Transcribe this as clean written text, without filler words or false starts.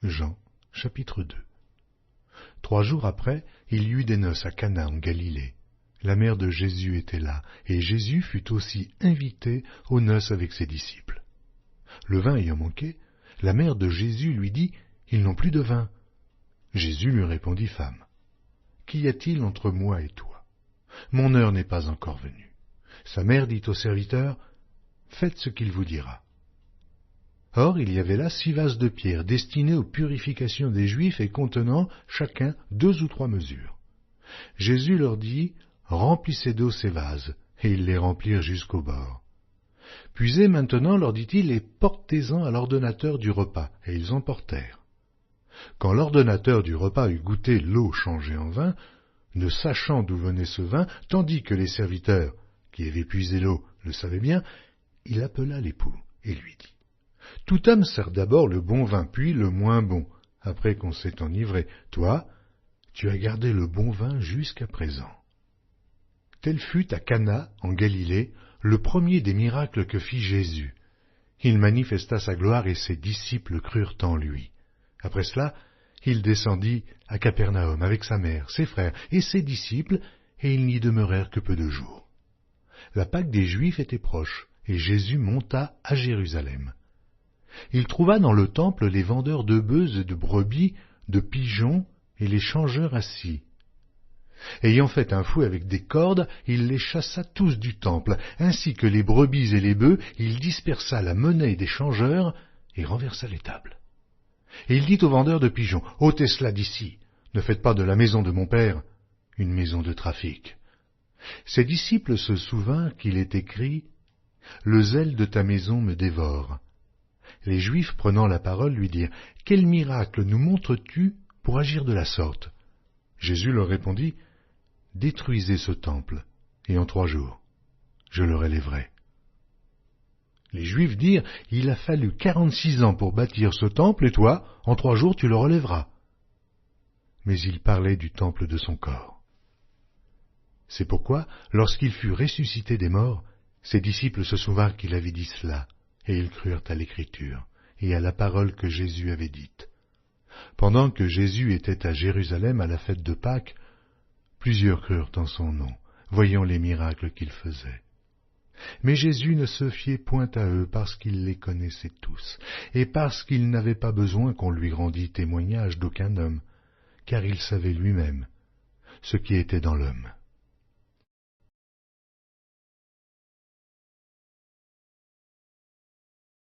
Jean, chapitre 2. 3 jours après, il y eut des noces à Cana en Galilée. La mère de Jésus était là, et Jésus fut aussi invité aux noces avec ses disciples. Le vin ayant manqué, la mère de Jésus lui dit « Ils n'ont plus de vin. » Jésus lui répondit « Femme, qu'y a-t-il entre moi et toi? Mon heure n'est pas encore venue. » Sa mère dit au serviteur « Faites ce qu'il vous dira. » Or, il y avait là 6 vases de pierre destinés aux purifications des Juifs et contenant chacun 2 ou 3 mesures. Jésus leur dit « Remplissez d'eau ces vases », et ils les remplirent jusqu'au bord. « Puisez maintenant, leur dit-il, et portez-en à l'ordonnateur du repas. » Et ils emportèrent. Quand l'ordonnateur du repas eut goûté l'eau changée en vin, ne sachant d'où venait ce vin, tandis que les serviteurs, qui avaient puisé l'eau, le savaient bien, il appela l'époux et lui dit « Tout homme sert d'abord le bon vin, puis le moins bon, après qu'on s'est enivré. Toi, tu as gardé le bon vin jusqu'à présent. » Tel fut à Cana, en Galilée, le premier des miracles que fit Jésus. Il manifesta sa gloire et ses disciples crurent en lui. Après cela, il descendit à Capernaum avec sa mère, ses frères et ses disciples, et ils n'y demeurèrent que peu de jours. La Pâque des Juifs était proche, et Jésus monta à Jérusalem. Il trouva dans le temple les vendeurs de bœufs et de brebis, de pigeons et les changeurs assis. Ayant fait un fouet avec des cordes, il les chassa tous du temple, ainsi que les brebis et les bœufs, il dispersa la monnaie des changeurs et renversa les tables. Et il dit aux vendeurs de pigeons, « Ôtez cela d'ici, ne faites pas de la maison de mon père une maison de trafic. » Ses disciples se souvinrent qu'il est écrit, « Le zèle de ta maison me dévore. » Les Juifs, prenant la parole, lui dirent, « Quel miracle nous montres-tu pour agir de la sorte ?» Jésus leur répondit, « Détruisez ce temple, et en 3 jours, je le relèverai. » Les Juifs dirent, « Il a fallu 46 ans pour bâtir ce temple, et toi, en 3 jours, tu le relèveras. » Mais il parlait du temple de son corps. C'est pourquoi, lorsqu'il fut ressuscité des morts, ses disciples se souvinrent qu'il avait dit cela, et ils crurent à l'Écriture et à la parole que Jésus avait dite. Pendant que Jésus était à Jérusalem à la fête de Pâques, plusieurs crurent en son nom, voyant les miracles qu'il faisait. Mais Jésus ne se fiait point à eux parce qu'il les connaissait tous, et parce qu'il n'avait pas besoin qu'on lui rendît témoignage d'aucun homme, car il savait lui-même ce qui était dans l'homme.